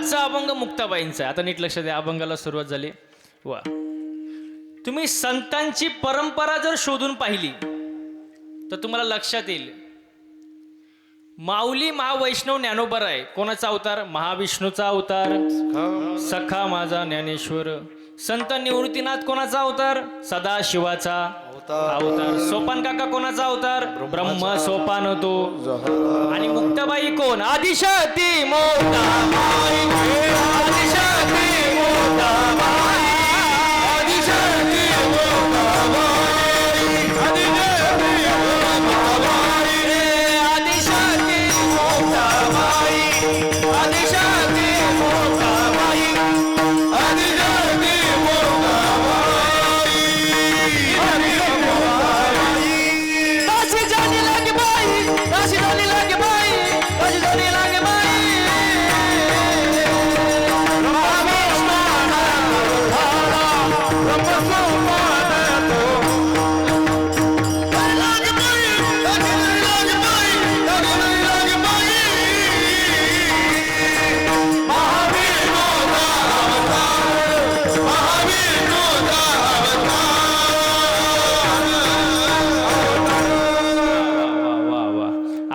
आजचा अभंग मुक्ताबाईंचा. आता नीट लक्ष द्या, अभंगाला सुरुवात झाली. वा, तुम्ही संतांची परंपरा जर शोधून पाहिली तर तुम्हाला लक्षात येईल, माऊली महावैष्णव ज्ञानोबर आहे. कोणाचा अवतार? महाविष्णूचा अवतार. सखा माझा ज्ञानेश्वर. संत निवृत्तीनाथ कोणाचा अवतार? सदाशिवाचा अवतार. सोपान काका कोणाचा अवतार? ब्रह्म सोपान तो. आणि मुक्ताबाई कोण? आदिशक्ती मुक्ताबाई. आदिशक्ती मुक्ताबाई. आदिशक्ती मुक्ताबाई.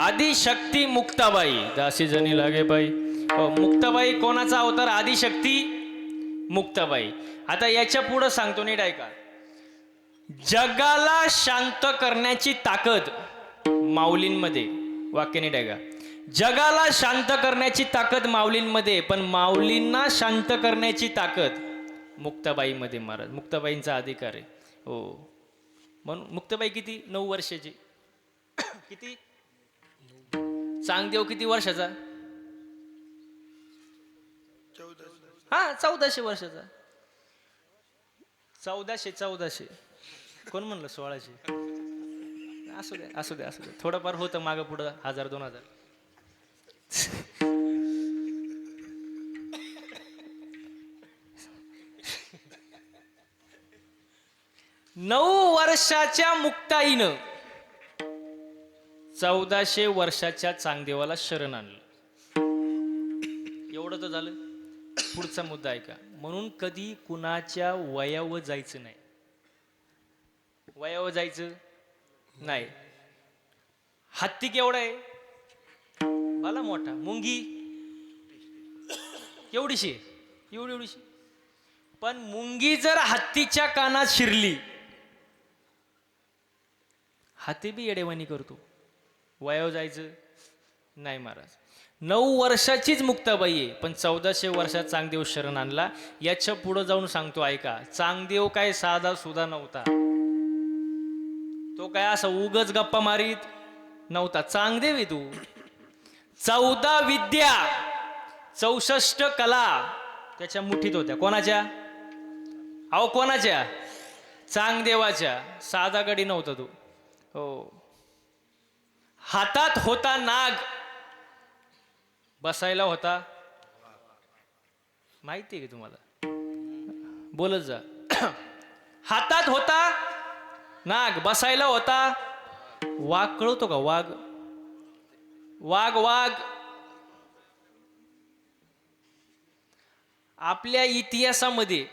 आदिशक्ती मुक्ताबाई. दासी जनी लागे बाई. मुक्ताबाई कोणाचा अवतार? आदिशक्ती मुक्ताबाई. आता याच्या पुढे सांगतो, नीट ऐका. जगाला शांत करण्याची ताकद माऊलींमध्ये. वाक्य नीट ऐका. जगाला शांत करण्याची ताकद माऊलींमध्ये, पण माऊलींना शांत करण्याची ताकद मुक्ताबाईमध्ये महाराज. मुक्ताबाईंचा अधिकार आहे. हो, म्हणून मुक्ताबाई किती? 9 वर्षाची. किती? चांगदेव किती वर्षाचा? 1400 वर्षाचा. 1400 कोण म्हणलं 1600? असू द्या असू द्या असू द्या, थोडंफार होतं मागं पुढं 1000-2000. नऊ वर्षाच्या मुक्ताईनं 1400 वर्षाच्या चांगदेवाला शरण आणलं. एवढं तर झालं. पुढचा मुद्दा आहे का, म्हणून कधी कुणाच्या वयावर जायचं नाही. वयावर जायचं नाही. हत्ती केवढा आहे? भला मोठा. मुंगी एवढीशी, एवढीशी. पण मुंगी जर हत्तीच्या कानात शिरली, हाती बी येडेवानी करतो. वयावर जायचं नाही महाराज. 9 वर्षाचीच मुक्ताबाई आहे, पण 1400 वर्षात चांगदेव शरण आणला. याच्या पुढे जाऊन सांगतो ऐका. चांगदेव काय साधा सुद्धा नव्हता. तो काय असा उगच गप्पा मारीत नव्हता. चांगदेव आहे तू. 14 विद्या 64 कला त्याच्या मुठीत होत्या. कोणाच्या? अहो कोणाच्या? चांगदेवाच्या. साधा गडी नव्हता तो. हो. हातात होता नाग, बसायला होता. माहिती आहे का तुम्हाला? बोलत जा. हातात होता नाग, बसायला होता वाघ. कळतो का? वाघ वाघ वाघ. आपल्या इतिहासामध्ये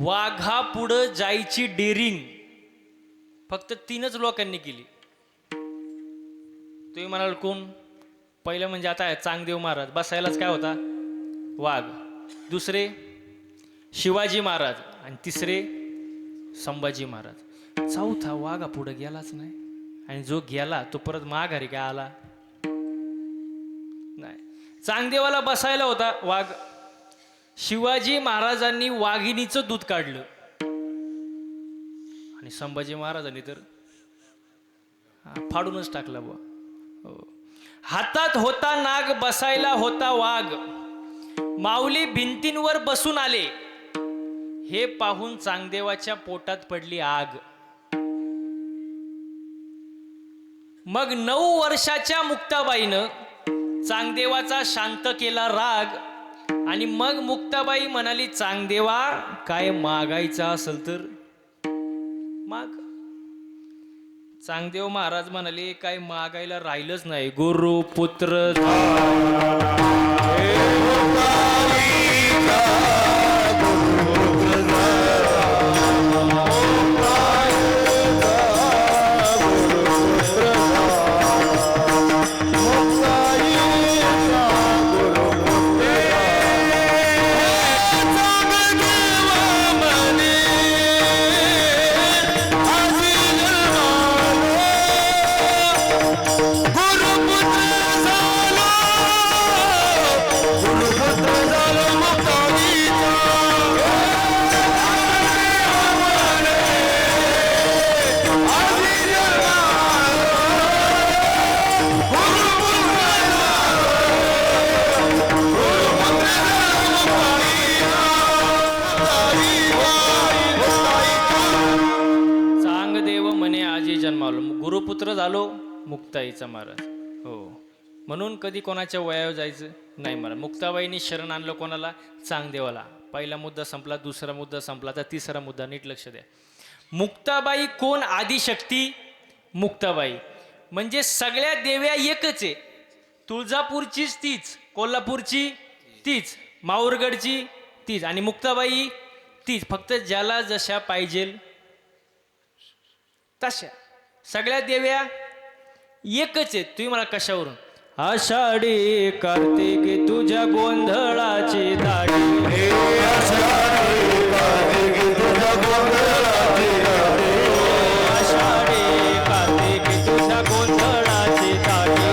वाघा पुढं जायची डेरिंग फक्त 3च लोकांनी केली. तुम्ही म्हणाल कोण? पहिलं म्हणजे आता चांगदेव महाराज. बसायलाच काय होता? वाघ. दुसरे शिवाजी महाराज. आणि तिसरे संभाजी महाराज. चौथा वाघा पुढे गेलाच नाही. आणि जो गेला तो परत माघारी काय आला नाही. चांगदेवाला बसायला होता वाघ. शिवाजी महाराजांनी वाघिणीचं दूध काढलं. आणि संभाजी महाराजांनी तर फाडूनच टाकला बुवा. हातात होता नाग, बसायला होता वाघ. माऊली भिंतींवर बसून आले. हे पाहून चांगदेवाच्या पोटात पडली आग. मग 9 वर्षाच्या मुक्ताबाईनं चांगदेवाचा शांत केला राग. आणि मग मुक्ताबाई म्हणाली, चांगदेवा काय मागायचा असेल तर माग. चांगदेव महाराज म्हणाले, काय मागायला राहिलंच नाही. गुरु पुत्र मुक्ताईचा महाराज. हो, म्हणून कधी कोणाच्या वयावर जायचं नाही महाराज. मुक्ताबाईंनी शरण आणलं कोणाला? चांगदेवाला. पहिला मुद्दा संपला, दुसरा मुद्दा संपला, तर तिसरा मुद्दा नीट लक्ष द्या. मुक्ताबाई कोण? आदिशक्ती मुक्ताबाई. म्हणजे सगळ्या देव्या एकच आहे. तुळजापूरचीच तीच, कोल्हापूरची तीच, माहूरगडची तीच आणि मुक्ताबाई तीच. फक्त ज्याला जशा पाहिजे तशा. सगळ्या देव्या एकच आहेत. तुम्ही मला कशावरून? आषाढी कार्तिक तुझ्या गोंधळाची दाढी, आषाढी कार्तिक तुझ्या गोंधळाची दाढी, आषाढी कार्तिक तुझ्या गोंधळाची दाढी,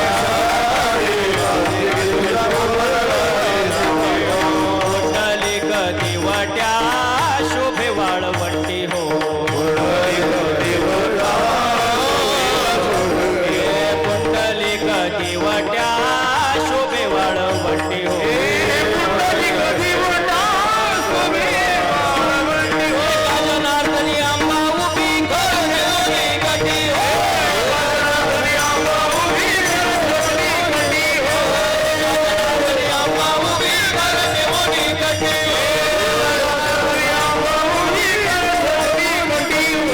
आषाढी कार्तिक तुझ्या गोंधळाची दाढी, उठली कधी वाट्या शोभे वाळवंटी हो, कधी वाट्या शोभे वाळवंटी हो, कधी वाटा शोभे वाळवंटी हो, जनार्दनी आंबा उभी करणे गटी हो, जनार्दनी आंबा उभी करणे गटी हो, जनार्दनी आंबा उभी करणे गटी हो, जनार्दनी आंबा उभी करणे गटी हो.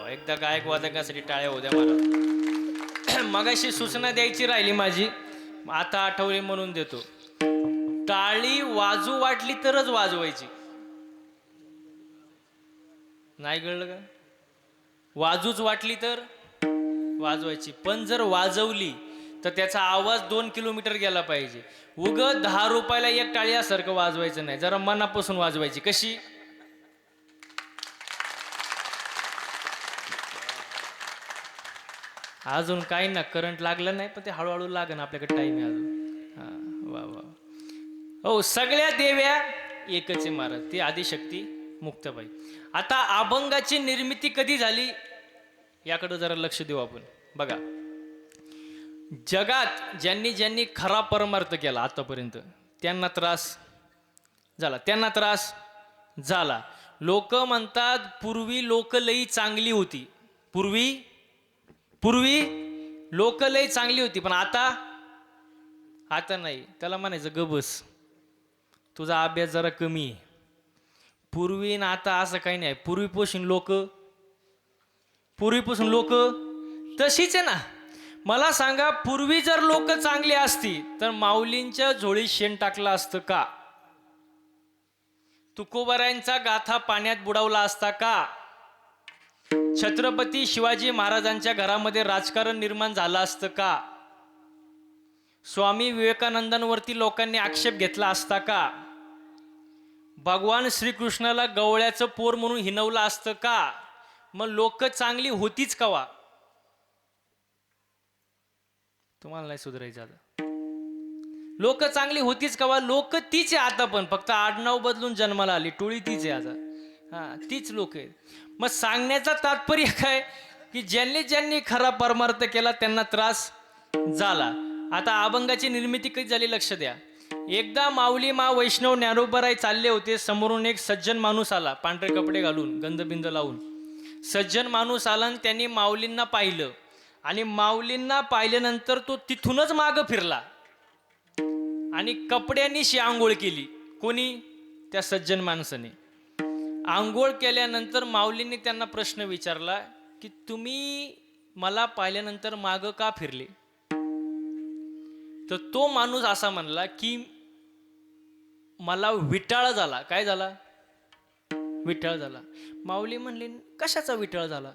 एकदा गायक वादकासाठी टाळ्या होत्या मला. मगाशी सूचना द्यायची राहिली माझी, आता आठवली म्हणून देतो. टाळी वाजू वाटली तरच वाजवायची. नाही कळलं का? वाजूच वाटली तर वाजवायची, पण जर वाजवली तर त्याचा आवाज 2 किलोमीटर गेला पाहिजे. उग 10 रुपयाला एक टाळी यासारखं वाजवायचं नाही, जरा मनापासून वाजवायची. कशी? अजून काही ना, करंट लागलं नाही, पण ते हळूहळू लागन, आपल्याकडे टाइम आहे अजून. हा, वा वा. हो, सगळ्या देव्या एकच आहे महाराज, ती आदिशक्ती मुक्ताबाई. आता अभंगाची निर्मिती कधी झाली याकडे जरा लक्ष देऊ आपण. बघा, जगात ज्यांनी ज्यांनी खरा परमार्थ केला आतापर्यंत त्यांना त्रास झाला. लोक म्हणतात पूर्वी लोक लई चांगली होती, पूर्वी लोक लई चांगली होती, पण आता नाही. त्याला म्हणायचं ग बस, तुझा अभ्यास जरा कमी आहे. पूर्वी ना आता असं काही नाही. पूर्वीपासून लोक तशीच आहे ना. मला सांगा, पूर्वी जर लोक चांगली असती तर माऊलींच्या झोळीत शेण टाकलं असतं का? तुकोबारायांचा गाथा पाण्यात बुडवला असता का? छत्रपती शिवाजी महाराजांच्या घरामध्ये राजकारण निर्माण झालं असतं का? स्वामी विवेकानंदांवरती लोकांनी आक्षेप घेतला असता का? भगवान श्रीकृष्णाला गवळ्याचं पोर म्हणून हिनवलं असतं का? मग लोक चांगली होतीच कवा? तुम्हाला नाही सुधारायचं आता. लोक चांगली होतीच कवा? लोक तीच आहे आता, पण फक्त आडनाव बदलून जन्माला आली, टोळी तीच आहे आता. हा, तीच लोक आहेत. मग सांगण्याचा तात्पर्य काय की ज्यांनी खरा परमार्थ केला त्यांना त्रास झाला. आता अभंगाची निर्मिती कधी झाली लक्ष द्या. एकदा माऊली मा वैष्णव ज्ञानोबाराय चालले होते. समोरून एक सज्जन माणूस आला, पांढरे कपडे घालून, गंधबिंद लावून. सज्जन माणूस आला आणि त्यांनी माऊलींना पाहिलं, आणि माऊलींना पाहिल्यानंतर तो तिथूनच मागं फिरला आणि कपड्यांनीशी आंघोळ केली. कोणी? त्या सज्जन माणसाने. आंघोळ केल्यानंतर माऊलींनी त्यांना प्रश्न विचारला की तुम्ही मला पाहिल्यानंतर मागं का फिरले? तर तो माणूस असा म्हणला की मला विटाळ झाला. काय झाला? विटाळ झाला. माऊली म्हणले कशाचा विटाळ झाला?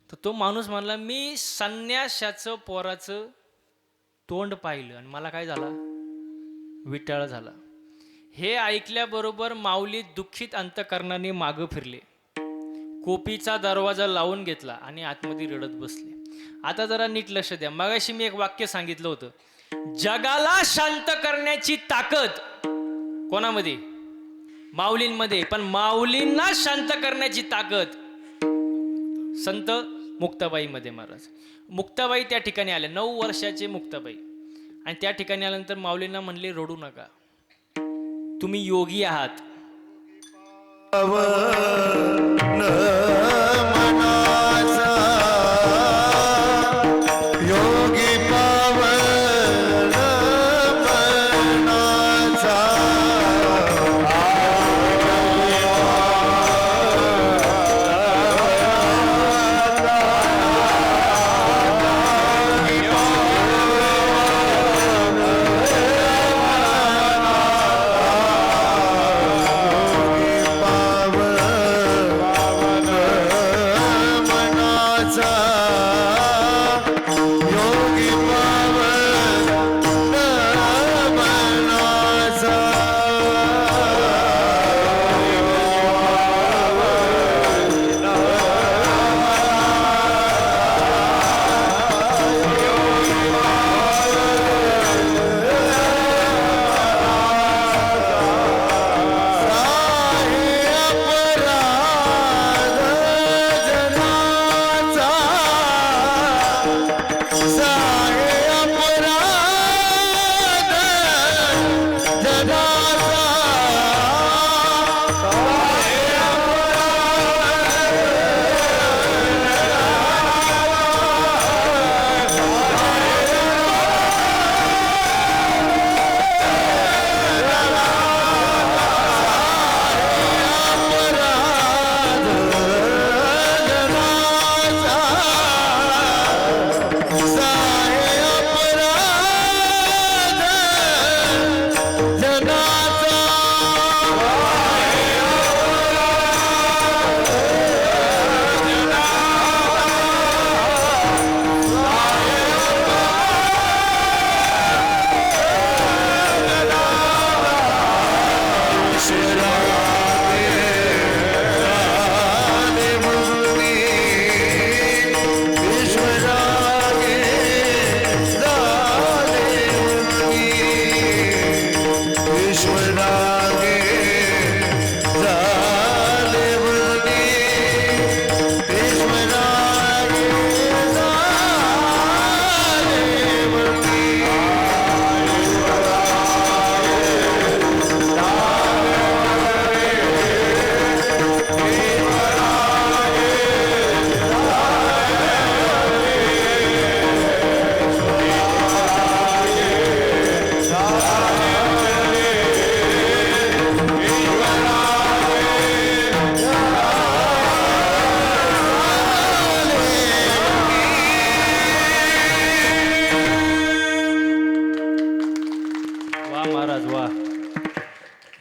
तर तो माणूस म्हणला मी संन्याशाचं पोराचं तोंड पाहिलं आणि मला काय झाला? विटाळ झाला. हे ऐकल्याबरोबर माऊली दुःखित अंतकरणाने मागं फिरले, कोपीचा दरवाजा लावून घेतला आणि आतमध्ये रडत बसले. आता जरा नीट लक्ष द्या. मगाशी मी एक वाक्य सांगितलं होतं, जगाला शांत करण्याची ताकद कोणामध्ये? माऊलींमध्ये. पण माऊलींना शांत करण्याची ताकद संत मुक्ताबाईमध्ये. महाराज मुक्ताबाई त्या ठिकाणी आल्या, 9 वर्षाचे मुक्ताबाई. आणि त्या ठिकाणी आल्यानंतर माऊलींना म्हणले, रडू नका, तुम्ही योगी आहात.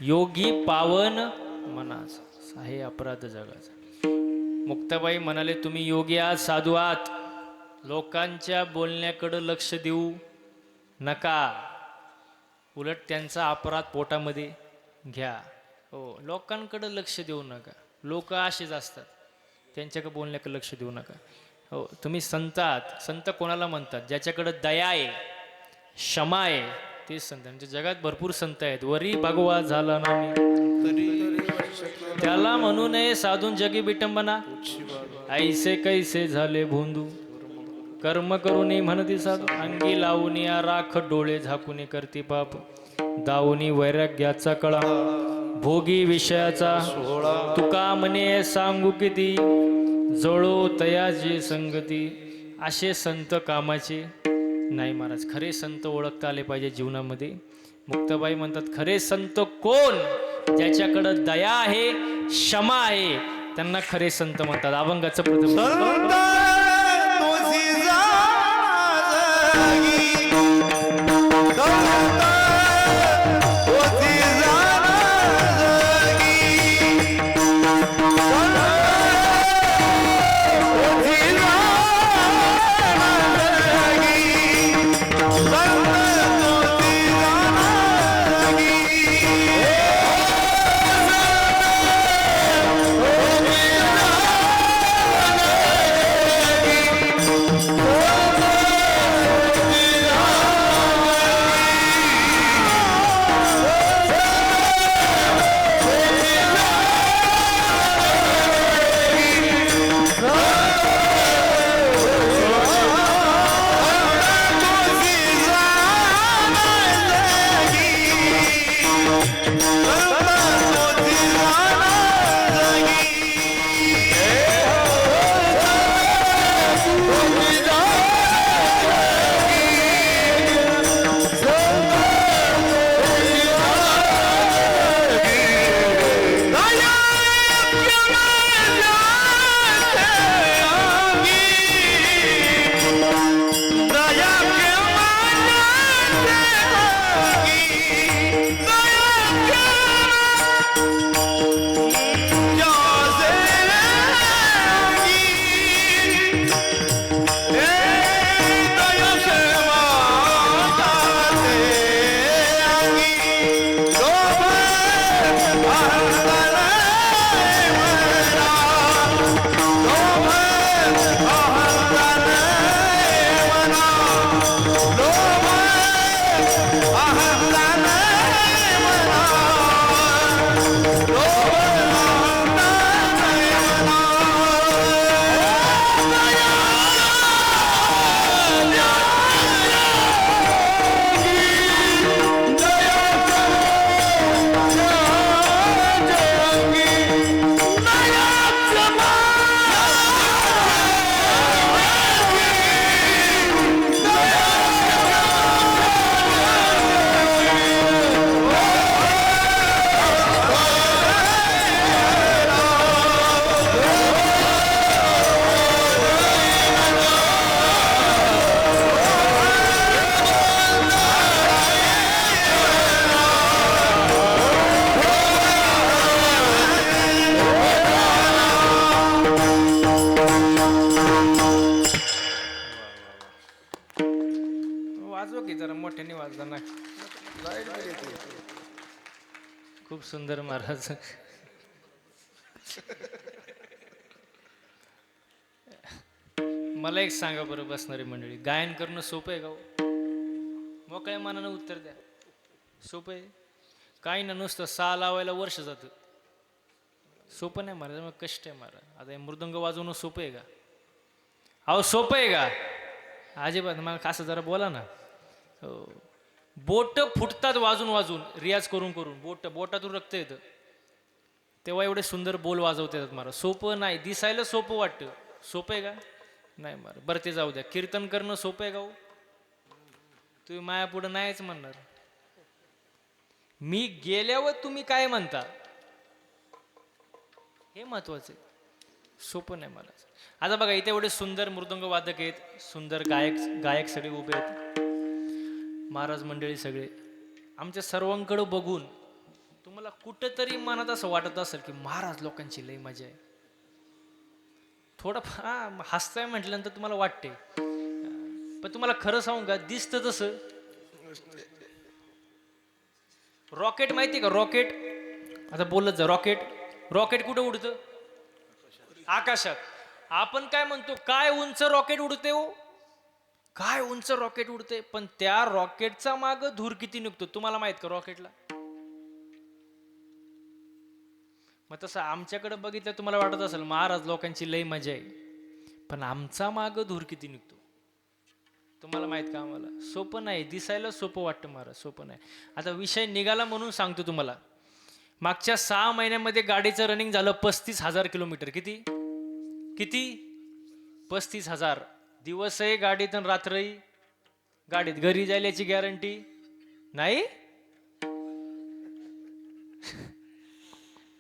योगी पावन मनाचा आहे अपराध जगाचा. मुक्ताबाई म्हणाले, तुम्ही योगी आहात, साधू आहात, लोकांच्या बोलण्याकडे लक्ष देऊ नका, उलट त्यांचा अपराध पोटामध्ये घ्या. हो, लोकांकडे लक्ष देऊ नका, लोक असेच असतात, त्यांच्याकडे बोलण्याकडे लक्ष देऊ नका. हो, तुम्ही संत आहात. संत कोणाला म्हणतात? ज्याच्याकडे दया आहे, क्षमा आहे, तेच संत. म्हणजे जगात भरपूर संत आहेत, वरी भगवा झाला नाही त्याला म्हणू नये साधून जगी विटंबना, ऐसे कैसे झाले भोंदू, कर्म करूनी म्हणती साधू, अंगी लावून राख, डोळे झाकून करती पाप, दावूनी वैराग्याचा कळा, भोगी विषयाचा तुका म्हणे सांगू किती, जळो तयाची संगती. असे संत कामाचे नाही महाराज. खरे संत ओळखता आले पाहिजे जीवनामध्ये. मुक्ताबाई म्हणतात, खरे संत कोण? ज्याच्याकडं दया आहे, क्षमा आहे, त्यांना खरे संत म्हणतात. अभंगाचं प्रथम वाजव की जरा मोठ्याने वाजवा ना. लाईट गेली ती. खूप सुंदर महाराज. मला एक सांगा बरं बसणारी मंडळी, गायन करणं सोपं आहे का हो? मोकळ्या मनानं उत्तर द्या. सोपं आहे? काही ना, नुसतं सा लावायला वर्ष जातं. सोपं नाही महाराज, मग कष्ट आहे महाराज. आता हे मृदंग वाजवणं सोपं आहे का? अहो सोपं आहे का? अजिबात. मग असं जरा बोला ना. हो, बोट फुटतात वाजून वाजून, रियाज करून करून. बोटातून रक्त येतं, तेव्हा एवढे सुंदर बोल वाजवता येतात महाराज. सोपं नाही. दिसायला सोपं वाटतं. सोपं आहे का? नाही महाराज. बरं ते जाऊ द्या. कीर्तन करणं सोपं आहे का हो? तुम्ही माया पुढं नाहीच म्हणणार. मी गेल्यावर तुम्ही काय म्हणता हे महत्वाचं आहे. सोपं नाही महाराज. आता बघा, इथे एवढे सुंदर मृदंग वादक आहेत, सुंदर गायक सगळे उभे आहेत, महाराज मंडळी सगळे. आमच्या सर्वांकडे बघून तुम्हाला कुठंतरी मनात असं वाटत असेल की महाराज लोकांची लई मजा आहे. थोडं हसताय म्हटल्यानंतर तुम्हाला वाटते, पण तुम्हाला खरं सांगू का, दिसतं तसं. रॉकेट माहिती का? रॉकेट, आता बोलत जा. रॉकेट कुठं उडतं? आकाशात. आपण काय म्हणतो, काय उंच रॉकेट उडते हो, काय उंच रॉकेट उडते. पण त्या रॉकेटचा माग धूर किती निघतो तुम्हाला माहित का रॉकेटला? मग तसं आमच्याकडे बघितलं तुम्हाला वाटत असेल महाराज लोकांची लई मजा आहे, पण आमचा माग धूर किती निघतो तुम्हाला माहित का? आम्हाला सोपं नाही. दिसायला सोपं वाटतं महाराज, सोपं नाही. आता विषय निघाला म्हणून सांगतो तुम्हाला. मागच्या 6 महिन्यामध्ये गाडीचं रनिंग झालं 35,000 किलोमीटर. किती 35,000. दिवस आहे गाडीत आणि रात्रही गाडीत. घरी जायल्याची गॅरंटी नाही.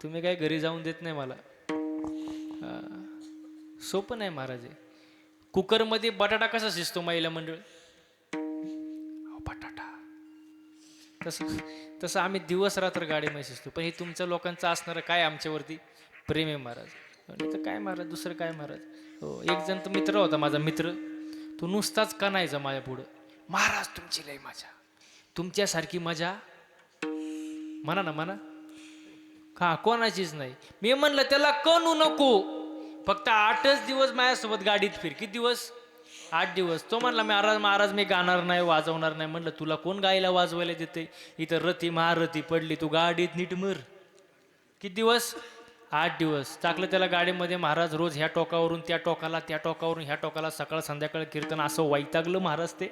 तुम्ही काय घरी जाऊन देत नाही मला. सोपं नाही महाराज. कुकरमध्ये बटाटा कसा शिजतो महिला मंडळ? बटाटा तसं आम्ही दिवस रात्र गाडीमध्ये शिजतो. पण हे तुमच्या लोकांचं असणारं काय आमच्यावरती प्रेम आहे महाराज. तर काय महाराज, दुसरं काय महाराज. हो, एक जण तर मित्र होता माझा मित्र, तो नुसताच कणायचा माझ्या पुढं, महाराज तुमची लय मजा, तुमच्यासारखी मजा म्हणा ना म्हणा. हा, कोणाचीच नाही. मी म्हणलं त्याला कणू नको, फक्त 8च दिवस माझ्यासोबत गाडीत फिर. किती दिवस? 8 दिवस. तो म्हणला महाराज मी गाणार नाही, वाजवणार नाही. म्हणलं तुला कोण गायला वाजवायला देते? इथं रती महारथी पडली, तू गाडीत नीट मर. किती दिवस? 8 दिवस. टाकलं त्याला गाडीमध्ये. महाराज रोज ह्या टोकावरून त्या टोकाला, त्या टोकावरून ह्या टोकाला, सकाळ संध्याकाळ कीर्तन. असं वैतागलं महाराज ते.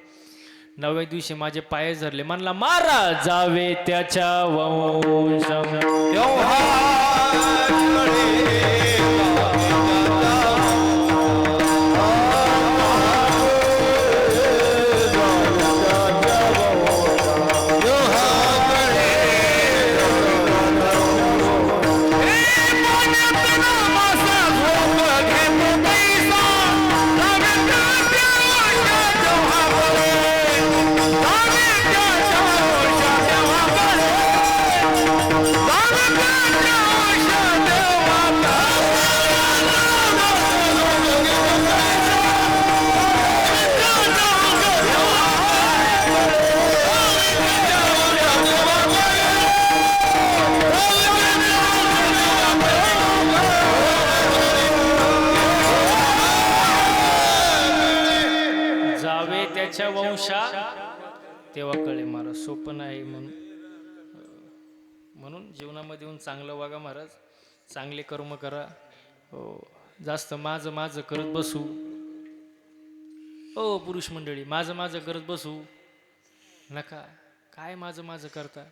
9व्या दिवशी माझे पाय धरले. म्हणला महाराज जावे त्याच्या वंश. वंशा. तेव्हा कळे महाराज सोपं नाही. म्हणून जीवनामध्ये येऊन चांगलं वागा महाराज, चांगले कर्म करा. हो, जास्त माझं करत बसू. ओ पुरुष मंडळी, माझं करत बसू नका. काय माझं करता?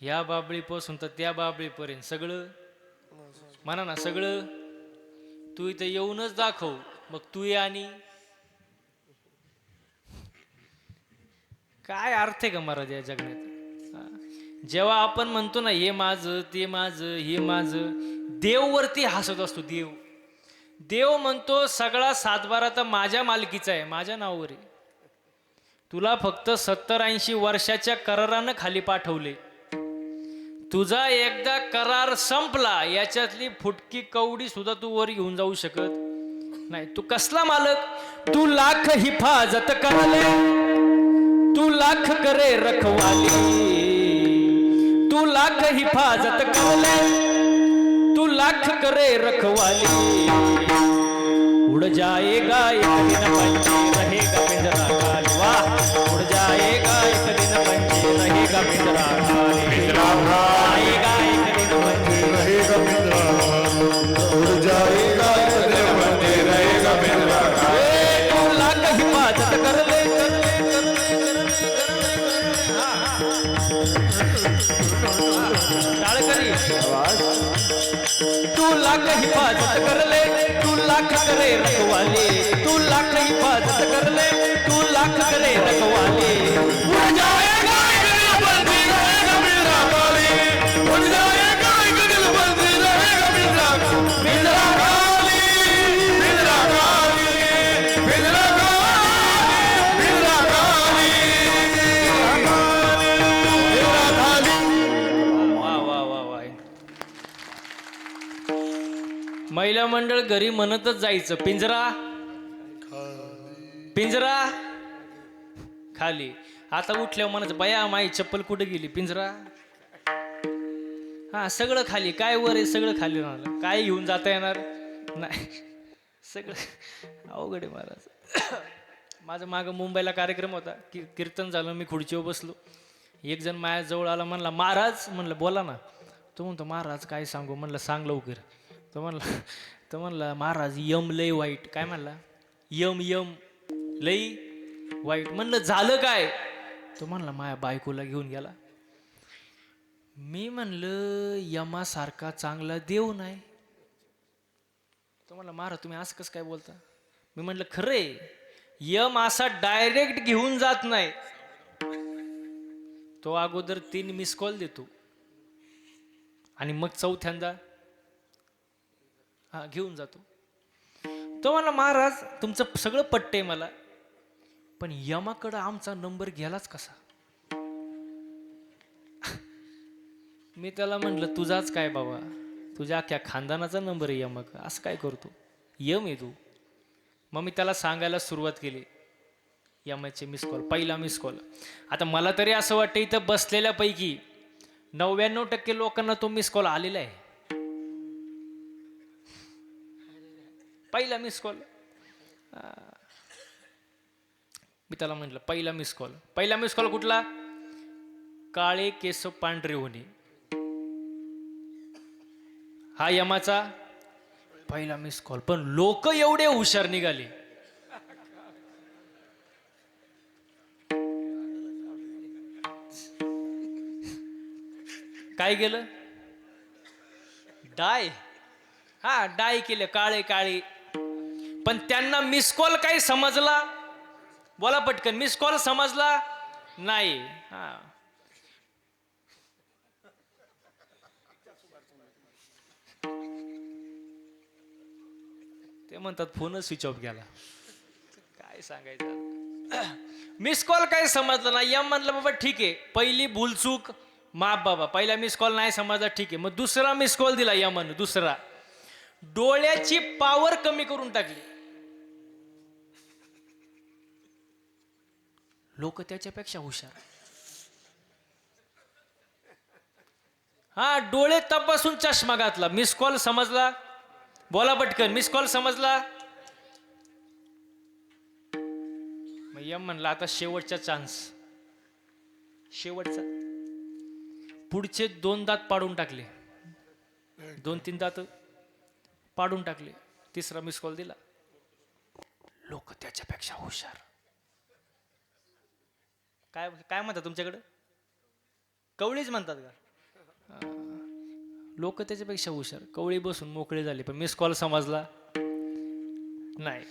ह्या बाबळीपासून तर त्या बाबळीपर्यंत सगळं म्हणा ना, सगळं. तू इथं येऊनच दाखव, मग तू ये. आणि काय अर्थ आहे का महाराज या जगण्यात? जेव्हा आपण म्हणतो ना हे माझं, ते माझं, हे माझं, देव वरती हसत असतो. देव म्हणतो सगळा 7/12 तर माझ्या मालकीचा आहे, माझ्या नावावर आहे. तुला फक्त 70-80 वर्षाच्या करारानं खाली पाठवले. तुझा एकदा करार संपला, याच्यातली फुटकी कवडी सुद्धा तू वर घेऊन जाऊ शकत नाही. तू कसला मालक? तू लाख हिफाजत करले, तू लाख करे रखवाली, तू लाख हिफाजत कर ले, तू लाख करे रखवाली, उड़ जाएगा एक दिन पंछी रहेगा पिंजरा खाली। वाह, उड़ जाएगा एक दिन पंछी रहेगा पिंजरा खाली, आएगा एक दिन पंछी रहेगा पिंजरा, उड़ जाएगा एक दिन पंछी रहेगा पिंजरा। तू लाख हिफाजत कर ले, कर ले, कर ले, कर ले, कर ले, तू लाख हिफाजत कर ले, तू लाख करे रखवाली, तू लाख हिफाजत कर ले, तू लाख करे रखवाली, उड़ जाएगा एक दिन पंछी रहेगा पिंजरा खाली, उड़ जाएगा एक दिन पंछी रहेगा पिंजरा, पिंजरा खाली, पिंजरा खाली, पिंजरा खाली, पिंजरा खाली, पिंजरा खाली। वाह वाह वाह वाह. महिला मंडळ घरी म्हणतच जायचं, पिंजरा पिंजरा खाली. आता उठल्यावर म्हणायचं, बया माई चप्पल कुठे गेली, पिंजरा. हा, सगळं खाली, काय वर आहे सगळं खाली राहिलं, काय घेऊन जाता येणार नाही, सगळं अवघड आहे महाराज. माझं मागं मुंबईला कार्यक्रम होता, कीर्तन झालं, मी खुर्चीवर बसलो, एक जण माझ्या जवळ आला, म्हणला महाराज, म्हणलं बोला ना. तो म्हणतो महाराज काय सांगू, म्हणलं सांग लवकर. तो म्हणला महाराज यम लय वाईट. काय म्हणला, यम यम लय वाईट. म्हणलं झालं काय. तो म्हणला माझ्या बायकोला घेऊन गेला. मी म्हणलं यमासारखा चांगला देव नाही. तो म्हणला महाराज तुम्ही असं कसं काय बोलता. मी म्हणलं खरे, यम असा डायरेक्ट घेऊन जात नाही, तो अगोदर 3 मिस कॉल देतो आणि मग चौथ्यांदा हा घेऊन जातो. तो म्हणला महाराज तुमचं सगळं पटतंय मला, पण यमाकडं आमचा नंबर गेलाच कसा. मी त्याला म्हणलं तुझाच काय बाबा, तुझ्या अख्ख्या खानदानाचा नंबर आहे यमाक, असं काय करतो, यम आहे तू. मग मी त्याला सांगायला सुरुवात केली, यमाचे मिस कॉल, पहिला मिस कॉल. आता मला तरी असं वाटतं इथं बसलेल्यापैकी 99% लोकांना तो मिस कॉल आलेला आहे. पहिला मिस कॉल. मी त्याला म्हटलं पहिला मिस कॉल. पहिला मिस कॉल कुठला, काळे केस पांढरे होणे, हा यमाचा पहिला मिस कॉल. पण लोक एवढे हुशार निघाले, काय गेलं, डाय. हा डाय केले, काळे काळे. पण त्यांना मिस कॉल काय समजला, बोला पटकन, मिस कॉल समजला नाही. हा ते म्हणतात फोनच स्विच ऑफ गेला. काय सांगायचं, मिस कॉल काय समजलं नाही. यम म्हणलं बाबा ठीक आहे, पहिली भूलचूक माफ बाबा, पहिला मिस कॉल नाही समजला ठीक आहे. मग दुसरा मिस कॉल दिला यमन, दुसरा डोळ्याची पावर कमी करून टाकली. लोक त्याच्यापेक्षा हुशार. हा डोळे तपासून चष्मा घातला. मिस कॉल समजला, बोला पटकन, मिस कॉल समजला. मग यम म्हणला आता शेवटचा चान्स, शेवटचा. पुढचे 2 दात पाडून टाकले, 2-3 दात पाडून टाकले. तिसरा मिस कॉल दिला. लोक त्याच्यापेक्षा हुशार. काय काय म्हणतात तुमच्याकडं, कवळीच म्हणतात का. लोक त्याच्यापेक्षा हुशार, कवळी बसून मोकळे झाले, पण मिस कॉल समजला नाही.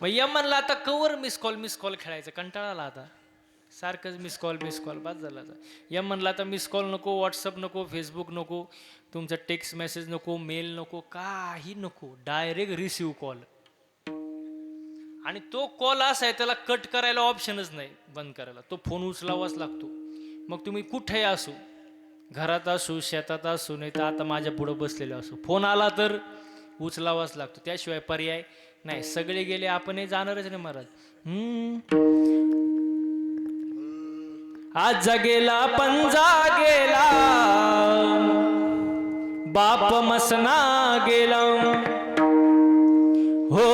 मग यम म्हणला आता कवर मिस कॉल खेळायचं, कंटाळा आला आता, सारखंच मिस कॉल बाद झाला. यम म्हणला आता मिस कॉल नको, व्हॉट्सअप नको, फेसबुक नको, तुमचा टेक्स्ट मेसेज नको, मेल नको, काही नको, डायरेक्ट रिसिव्ह कॉल. आणि तो कॉल असा आहे त्याला कट करायला ऑप्शनच नाही, बंद करायला. तो फोन उचलावाच लागतो. मग तुम्ही कुठेही असो, घरात असू, शेतात असू, नाही तर आता माझ्या पुढं बसलेले असू, फोन आला तर उचलावाच लागतो, त्याशिवाय पर्याय नाही. सगळे गेले, आपणही जाणारच नाही महाराज. आज गेला पंजा गेला बाप मसना गेला हो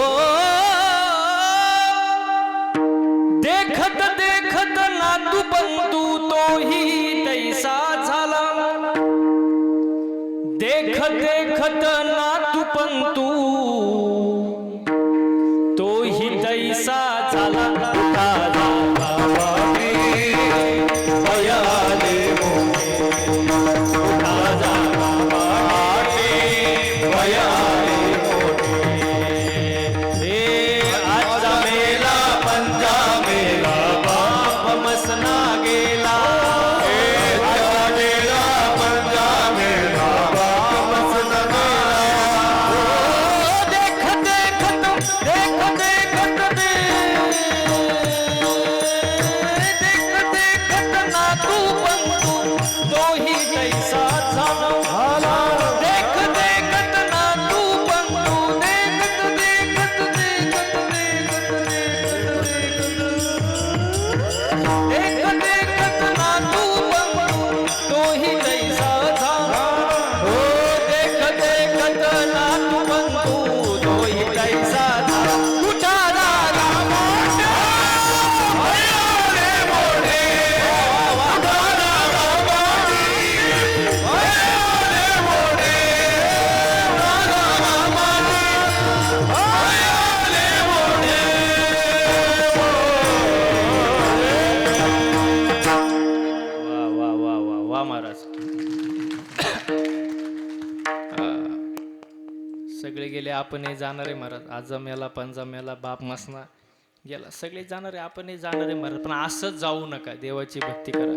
देखत देखत नातू बंधू तोही तैसा झाला देखत देखत नातू पंतू तोही तैसा झाला सगळे गेले आपण जाणारे महाराज आज मेला पंजा मेला बाप मसना गेला सगळे जाणारे आपण जाणारे महाराज पण असंच जाऊ नका देवाची भक्ती करा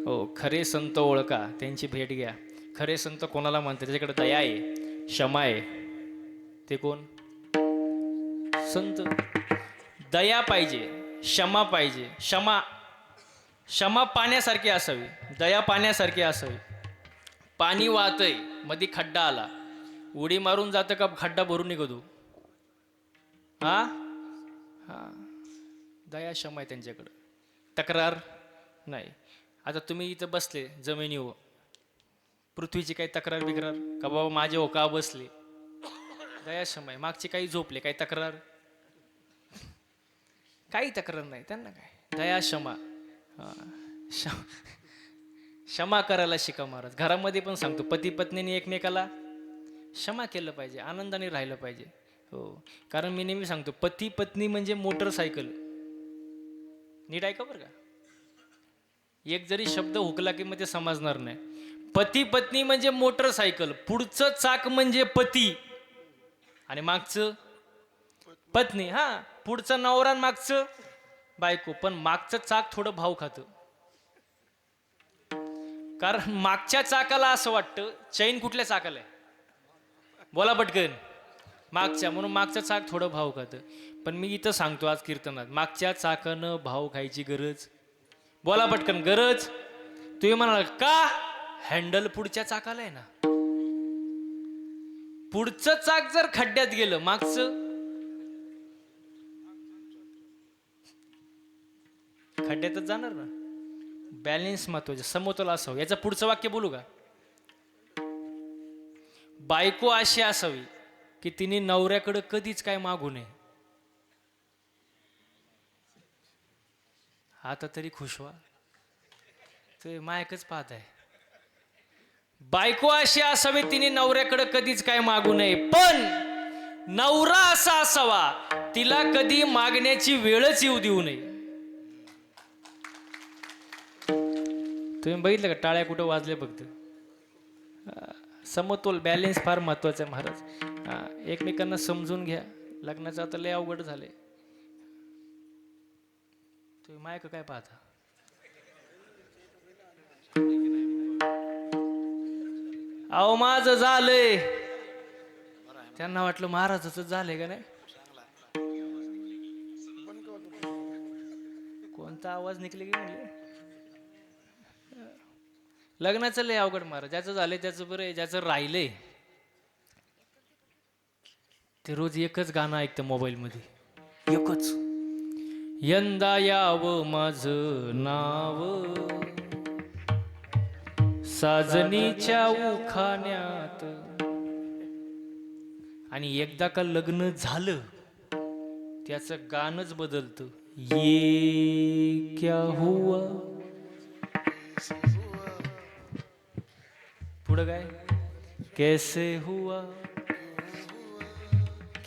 हो खरे संत ओळखा त्यांची भेट घ्या खरे संत कोणाला म्हणते त्याच्याकडे दया आहे क्षमा आहे ते कोण संत दया पाहिजे क्षमा पाहिजे क्षमा पाण्यासारखी असावी दया पाण्यासारखी असावी पाणी वाहतय मध्ये खड्डा आला उडी मारून जातं का खड्डा भरून निघतो हा हा दया क्षमा आहे त्यांच्याकडं तक्रार नाही आता तुम्ही इथं बसले जमिनीवर पृथ्वीची काही तक्रार बिक्रार का बाबा माझे हो का बसले दया क्षमा आहे मागचे काही झोपले काही तक्रार काही तक्रार नाही त्यांना काय दया क्षमा क्षमा करायला शिका महाराज घरामध्ये पण सांगतो पती पत्नीने एकमेकाला क्षमा केलं पाहिजे आनंदाने राहिलं पाहिजे हो कारण मी नेहमी सांगतो पती पत्नी म्हणजे मोटरसायकल नीट ऐका बरं का एक जरी शब्द हुकला की मग ते समजणार नाही पती पत्नी म्हणजे मोटरसायकल पुढचं चाक म्हणजे पती आणि मागचं पत्नी हा पुढचं नवरा आणि मागचं बायको पण मागचं चाक थोडं भाव खातं कारण मागच्या चाकाला असं वाटतं चैन कुठल्या चाकाला आहे बोला पटकन मागच्या म्हणून मागचं चाक थोडं भाव खातं पण मी इथं सांगतो आज कीर्तनात मागच्या चाकानं भाव खायची गरज बोला पटकन गरज तुम्ही म्हणाल का हँडल पुढच्या चाकाला आहे ना पुढचं चाक जर खड्ड्यात गेलं मागचं खड्ड्यातच जाणार ना बॅलेन्स महत्वाचं समतोल असावं याचं पुढचं वाक्य बोलू का बायको अशी असावी की तिने नवऱ्याकडे कधीच काय मागू नये आता तरी खुश व्हा ते मायकच पाहत आहे बायको अशी असावी तिने नवऱ्याकडे कधीच काय मागू नये पण नवरा असा असावा तिला कधी मागण्याची वेळच येऊ देऊ नये तुम्ही बघितलं का टाळ्या कुठं वाजले फक्त समतोल बॅलेन्स फार महत्वाचा आहे महाराज एकमेकांना समजून घ्या लग्नाचं आता लय अवघड झाले तुम्ही मायक काय पाहता अहो माझं झालंय त्यांना वाटलं महाराजाचं झालंय का नाही कोणता आवाज निघले की म्हणले लग्नाचं लय अवघड महाराज ज्याचं झालंय त्याचं बरं आहे ज्याचं राहिलंय ते रोज एकच गाणं ऐकतं मोबाईलमध्ये यंदा यावं माझ नाव साजनीच्या उखाण्यात. आणि एकदा का लग्न झालं त्याचं गाणंच बदलतं. ये क्या हुआ. पुढं काय, कैसे हुआ,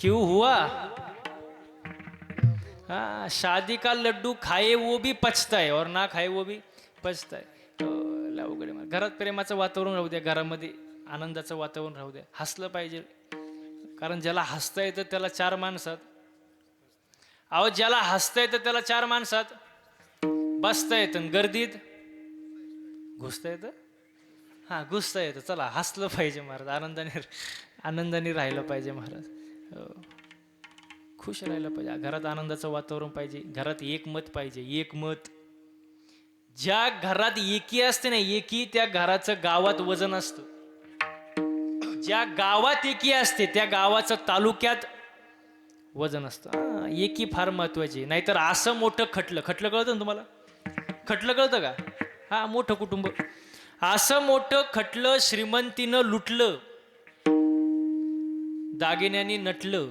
क्यों हुआ. हाँ, शादी का लड्डू खाए वो भी पचताय और ना खाए वो भी पचताय. अवघड आहे. घरात प्रेमाचं वातावरण राहू द्या, घरामध्ये आनंदाचं वातावरण राहू द्या, हसलं पाहिजे. कारण ज्याला हसता येतं त्याला चार माणसात, अहो ज्याला हसता येतं त्याला चार माणसात बसता येतं, गर्दीत घुसता येतं. हां, घुसता येतं. चला हसलं पाहिजे महाराज, आनंदाने राहिलं पाहिजे महाराज. खुश राहिलं पाहिजे. घरात आनंदाचं वातावरण पाहिजे. घरात एकमत पाहिजे, एकमत. ज्या घरात एकी असते ना, एकी, त्या घराचं गावात वजन असतं. ज्या गावात एकी असते त्या गावाचं तालुक्यात वजन असतं. एकी फार महत्वाची. नाहीतर असं मोठं खटलं कळतं ना तुम्हाला, खटलं कळतं का. हा, मोठं कुटुंब, असं मोठं खटलं श्रीमंतीनं लुटलं, दागिन्यांनी नटलं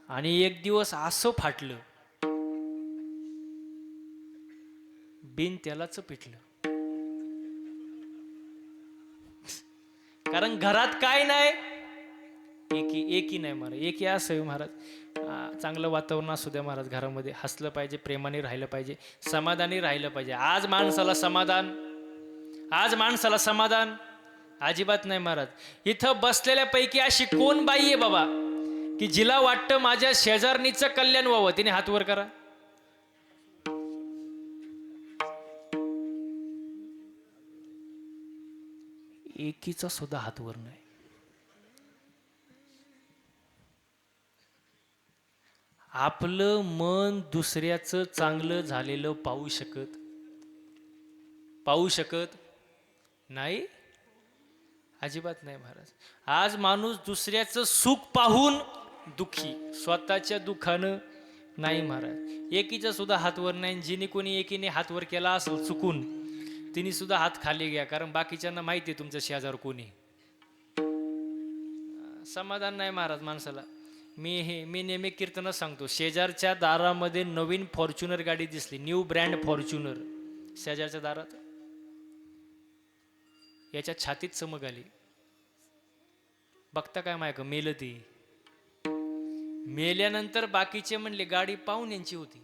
आणि एक दिवस असं फाटलं, बिन त्यालाच पिटलं. कारण घरात काय नाही, एकी नाही महाराज. एकी असावी महाराज. चांगलं वातावरण असू द्या महाराज. घरामध्ये हसलं पाहिजे, प्रेमाने राहिलं पाहिजे, समाधानी राहिलं पाहिजे. आज माणसाला समाधान अजिबात नाही महाराज. इथं बसलेल्या पैकी अशी कोण बाई आहे बाबा की जिला वाटतं माझ्या शेजारणीचं कल्याण व्हावं. तिने हात वर करा. एकीचा सुद्धा हात वर नाही. आपलं मन दुसऱ्याचं चांगलं झालेलं पाहू शकत नाही, अजिबात नाही महाराज. आज माणूस दुसऱ्याचं सुख पाहून दुःखी, स्वतःच्या दुःखानं नाही महाराज. एकीचा सुद्धा हात वर नाही. जिने कोणी एकीने हात वर केला असेल चुकून, तिने सुद्धा हात खाली घ्या. कारण बाकीच्यांना माहिती आहे तुमच्या शेजार कोणी. समाधान नाही महाराज माणसाला. मी नेहमी कीर्तनच सांगतो. शेजारच्या दारामध्ये नवीन फॉर्च्युनर गाडी दिसली, न्यू ब्रँड फॉर्च्युनर शेजारच्या दारात, याच्या छातीत चमक आली. बघता काय मायक मेलं. ती मेल्यानंतर बाकीचे म्हणले गाडी पाहुण्यांची होती.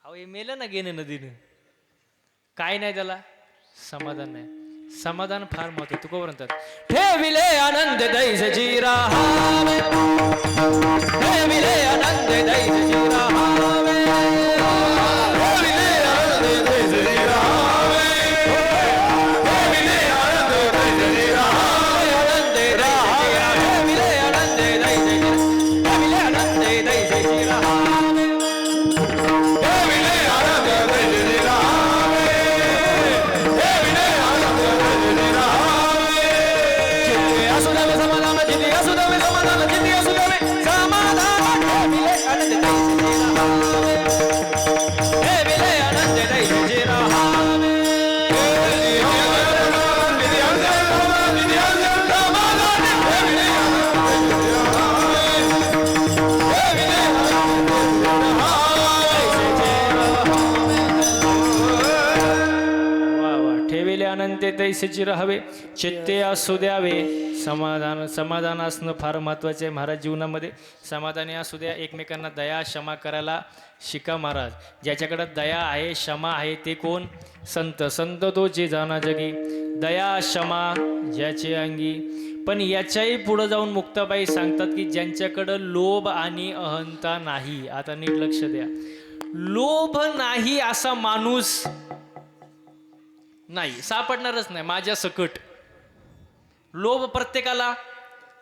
अहो हे मेलं ना गेलं नदीनं, काय नाही त्याला समाधान नाही. समाधान फार महत्व. तू कोण म्हणतात, ठेविले आनंद दैस जीरा हावे, ठेविले आनंद दैस जीरा हावे, ठेविले आनंद दैस जीरा हावे, ठेविले आनंद दैस जीरा हावे, आनंद राहा, ठेविले आनंद दैस जीरा, ठेविले आनंद दैस जीरा हावे, ठेविले आनंद दैस जीरा हावे, ठेविले आनंद दैस जीरा हावे. जिथे असू द्यावे समाधान, जिथे असू द्यावे समाधान, जिथे असू द्यावे समाधान, ठेविले आनंद दैस जीरा हावे, ठेविले आनंद दैस जीरा हावे. ठेविले आनंद तैसेची राहावे, चित्ते असू द्यावे समाधान. समाधान असणं फार महत्वाचे आहे महाराज जीवनामध्ये. समाधानी असू द्या. एकमेकांना दया क्षमा करायला शिका महाराज. ज्याच्याकडे दया आहे, क्षमा आहे, ते कोण? संत. संत तो जे जाना जगी, दया क्षमा ज्याचे अंगी. पण याच्याही पुढे जाऊन मुक्ताबाई सांगतात की ज्यांच्याकडं लोभ आणि अहंता नाही. आता नीट लक्ष द्या. लोभ नाही असा माणूस नाही, सापडणारच नाही माझ्या सकट. लोभ प्रत्येकाला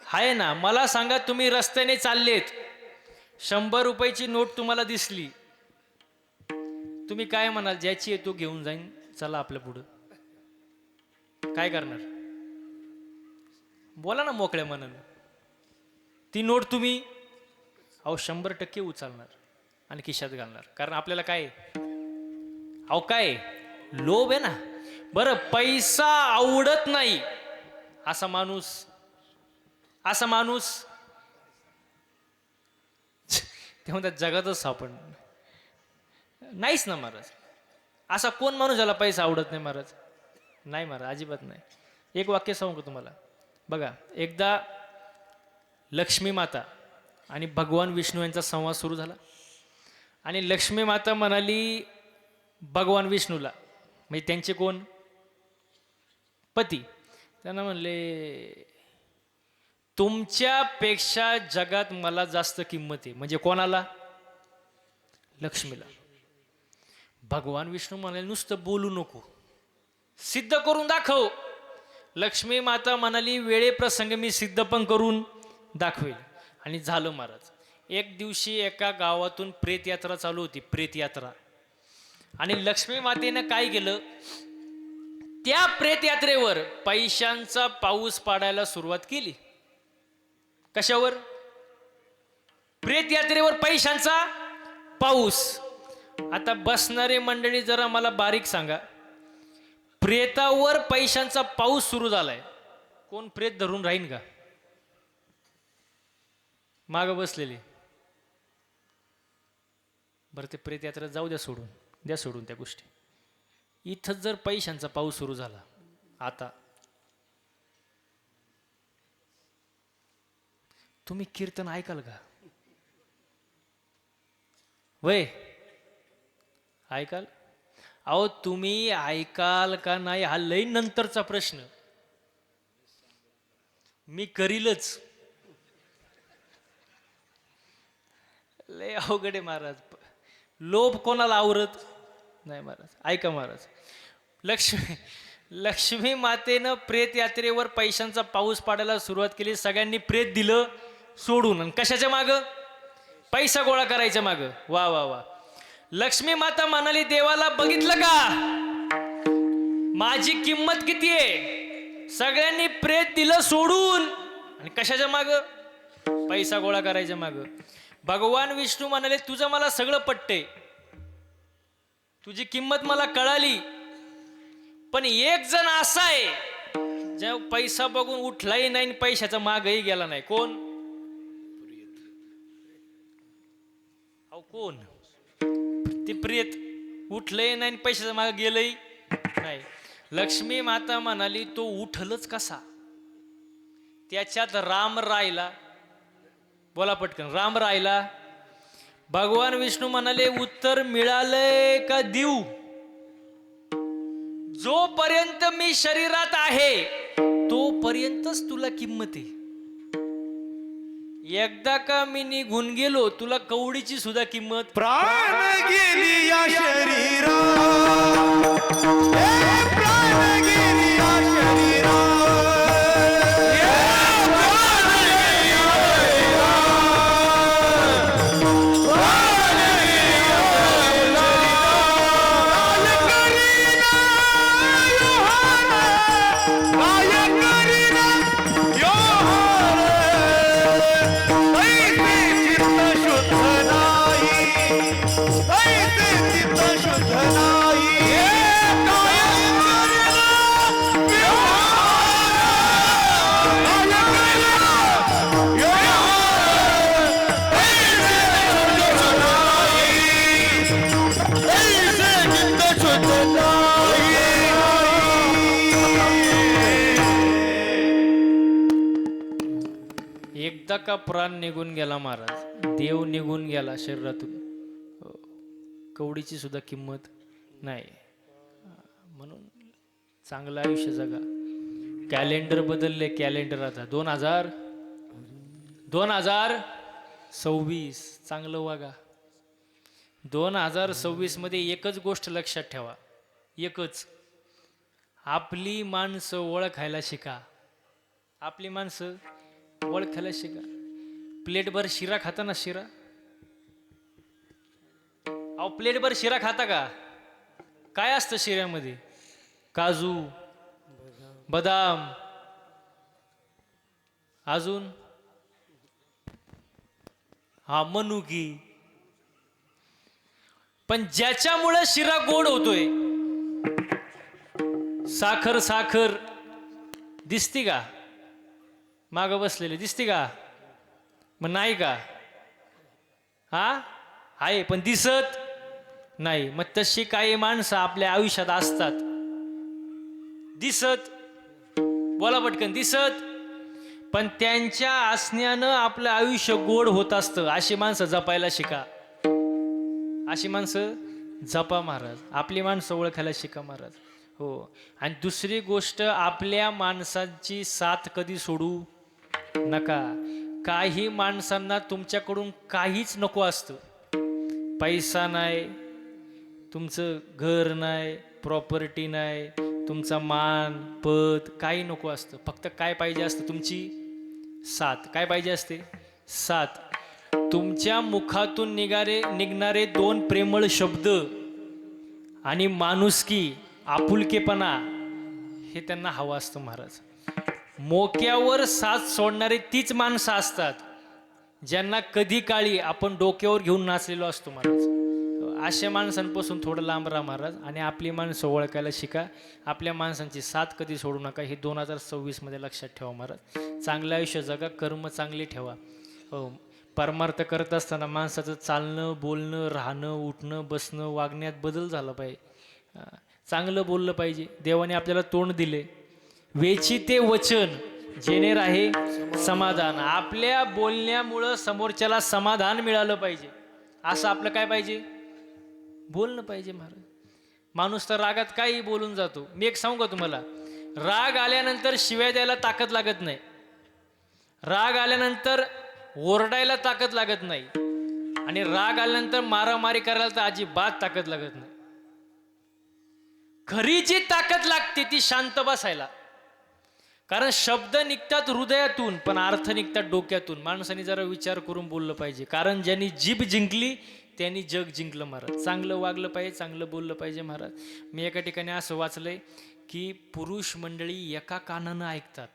आहे ना. मला सांगा, तुम्ही रस्त्याने चाललेत, 100 रुपयाची नोट तुम्हाला दिसली, तुम्ही काय म्हणाल? ज्याची आहे तो घेऊन जाईन, चला आपल्या पुढं. काय करणार? बोला ना मोकळ्या मनानं. ती नोट तुम्ही 100% उचलणार आणि खिशात घालणार. कारण आपल्याला काय काय लोभ आहे ना. बरं, पैसा आवडत नाही असा माणूस ते म्हणतात जगातच सापड नाहीच ना महाराज. असा कोण माणूस ज्याला पैसा आवडत नाही महाराज? नाही महाराज, अजिबात नाही. एक वाक्य सांगू का तुम्हाला? बघा, एकदा लक्ष्मी माता आणि भगवान विष्णू यांचा संवाद सुरू झाला. आणि लक्ष्मी माता म्हणाली भगवान विष्णूला, म्हणजे त्यांचे कोण पती, त्यांना म्हणले तुमच्यापेक्षा जगात मला जास्त किंमत आहे. म्हणजे कोणाला? लक्ष्मीला. भगवान विष्णू म्हणाले नुसतं बोलू नको, सिद्ध करून दाखव. लक्ष्मी माता म्हणाली वेळेप्रसंगी मी सिद्ध पण करून दाखवेल. आणि झालं महाराज. एक दिवशी एका गावातून प्रेत यात्रा चालू होती, प्रेत यात्रा. आणि लक्ष्मी मातेनं काय केलं, त्या प्रेत यात्रेवर पैशांचा पाऊस पाडायला सुरुवात केली. कशावर? प्रेत यात्रेवर पैशांचा पाऊस. आता बसणारे मंडळी जरा मला बारीक सांगा, प्रेतावर पैशांचा पाऊस सुरू झालाय, कोण प्रेत धरून राहीन का? माग बसलेले. बरं, ते प्रेत यात्रा जाऊ द्या, सोडून त्या गोष्टी. इथं जर पैशांचा पाऊस सुरू झाला, आता तुम्ही कीर्तन ऐकाल का? वय ऐकाल? अहो, तुम्ही ऐकाल का नाही हा लई नंतरचा प्रश्न. मी करीलच. लय अवघड आहे महाराज. लोभ कोणाला आवरत नाही महाराज. ऐका महाराज, लक्ष्मी मातेनं प्रेत यात्रेवर पैशांचा पाऊस पाडायला सुरुवात केली. सगळ्यांनी प्रेत दिलं सोडून. आणि कशाच्या माग? पैसा गोळा करायच्या माग. वा वा वा. लक्ष्मी माता म्हणाली देवाला बघितलं का माझी किंमत किती आहे? सगळ्यांनी प्रेत दिलं सोडून. आणि कशाच्या माग? पैसा गोळा करायच्या माग. भगवान विष्णू म्हणाले तुझं मला सगळं पटतंय, तुझी किंमत मला कळाली, पण एक जण असा आहे ज्या पैसा बघून उठलाही नाही आणि पैशाचा मागही गेला नाही. कोण? अहो कोण? ते प्रेत उठलंय नाही, पैशाचा माग गेलंही नाही. लक्ष्मी माता म्हणाली तो उठलच कसा? त्याच्यात राम राहिला. बोला पटकन, राम राहिला. भगवान विष्णू म्हणाले उत्तर मिळालंय का देऊ? जोपर्यंत मी शरीरात आहे तोपर्यंतच तुला किंमत आहे. एकदा का मी निघून गेलो तुला कवडीची सुद्धा किंमत. प्राण गेली या शरीरा, प्राण गेली या शरीरा, एकदा का प्राण निघून गेला महाराज, देव निघून गेला शरीरातून, कवडीची सुद्धा किंमत नाही. म्हणून चांगलं आयुष्य जगा. कॅलेंडर बदलले. कॅलेंडर आता 2026. चांगलं वागा. 2026 मध्ये एकच गोष्ट लक्षात ठेवा, एकच, आपली माणसं ओळखायला शिका. आपली माणसं ओळखायला शिका. प्लेटभर शिरा खाता ना? शिरा, अहो प्लेटभर शिरा खाता का? काय असतं शिऱ्यामध्ये? काजू, बदाम, अजून हा मनुकी. पण ज्याच्यामुळे शिरा गोड होतोय, साखर साखर दिसती का? माग बसलेली दिसती का? मग नाही का? हा आहे पण दिसत नाही. मग तशी काही माणसं आपल्या आयुष्यात असतात, दिसत, बोला पटकन, दिसत, पण त्यांच्या असण्यानं आपलं आयुष्य गोड होत असतं. अशी माणसं जपायला शिका. अशी माणसं जपा महाराज. आपली माणसं ओळखायला शिका महाराज. हो. आणि दुसरी गोष्ट, आपल्या माणसांची साथ कधी सोडू नका. काही माणसांना तुमच्याकडून काहीच नको असतं. पैसा नाही, तुमचं घर नाही, प्रॉपर्टी नाही, तुमचा मान पद काही नको असतं. फक्त काय पाहिजे असतं? तुमची साथ. काय पाहिजे असते? साथ. तुमच्या मुखातून निघणारे 2 प्रेमळ शब्द आणि माणुसकी, आपुलकेपणा, हे त्यांना हवं असतं महाराज. मोक्यावर साथ सोडणारे तीच माणसं असतात ज्यांना कधी काळी आपण डोक्यावर घेऊन नाचलेलो असतो महाराज. अशा माणसांपासून थोडं लांब राहा महाराज. आणि आपली माणसं ओळखायला शिका. आपल्या माणसांची साथ कधी सोडू नका. हे 2026 मध्ये लक्षात ठेवा महाराज. चांगलं आयुष्य जगा, कर्म चांगली ठेवा. हो. परमार्थ करत असताना माणसाचं चालणं, बोलणं, राहणं, उठणं, बसणं, वागण्यात बदल झाला पाहिजे. चांगलं बोललं पाहिजे. देवाने आपल्याला तोंड दिले. वेची ते वचन जेणे राहे समाधान. आपल्या बोलण्यामुळं समोरच्याला समाधान मिळालं पाहिजे. असं आपलं काय पाहिजे? बोलणं पाहिजे महाराज. माणूस तर रागात काही बोलून जातो. मी एक सांगू का तुम्हाला, राग आल्यानंतर शिव्या द्यायला ताकद लागत नाही. राग आल्यानंतर ओरडायला ताकद लागत नाही. आणि राग आल्यानंतर मारामारी करायला तर अजिबात ताकद लागत नाही. खरी जी ताकद लागते ती शांत बसायला. कारण शब्द निघतात हृदयातून, पण अर्थ निघतात डोक्यातून. माणसाने जरा विचार करून बोललं पाहिजे. कारण ज्यांनी जीभ जिंकली त्यांनी जग जिंकलं महाराज. चांगलं वागलं पाहिजे, चांगलं बोललं पाहिजे महाराज. मी एका ठिकाणी असं वाचलंय की पुरुष मंडळी एका कानानं ऐकतात,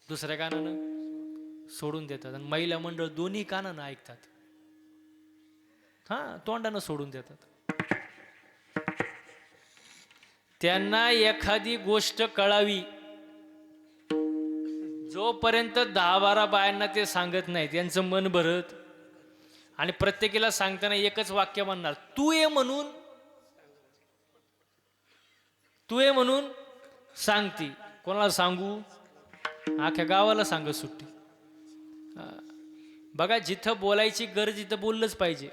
दुसऱ्या कानानं सोडून देतात. आणि महिला मंडळ दोन्ही कानानं ऐकतात, तोंडानं सोडून देतात. त्यांना एखादी गोष्ट कळावी, जोपर्यंत 10-12 बायांना ते सांगत नाही त्यांचं मन भरत. आणि प्रत्येकीला सांगताना एकच वाक्य म्हणणार, तू ये म्हणून, तू ये म्हणून सांगती. कोणाला सांगू? अख्ख्या गावाला सांगत सुट्टी. बघा, जिथं बोलायची गरज तिथं बोललंच पाहिजे.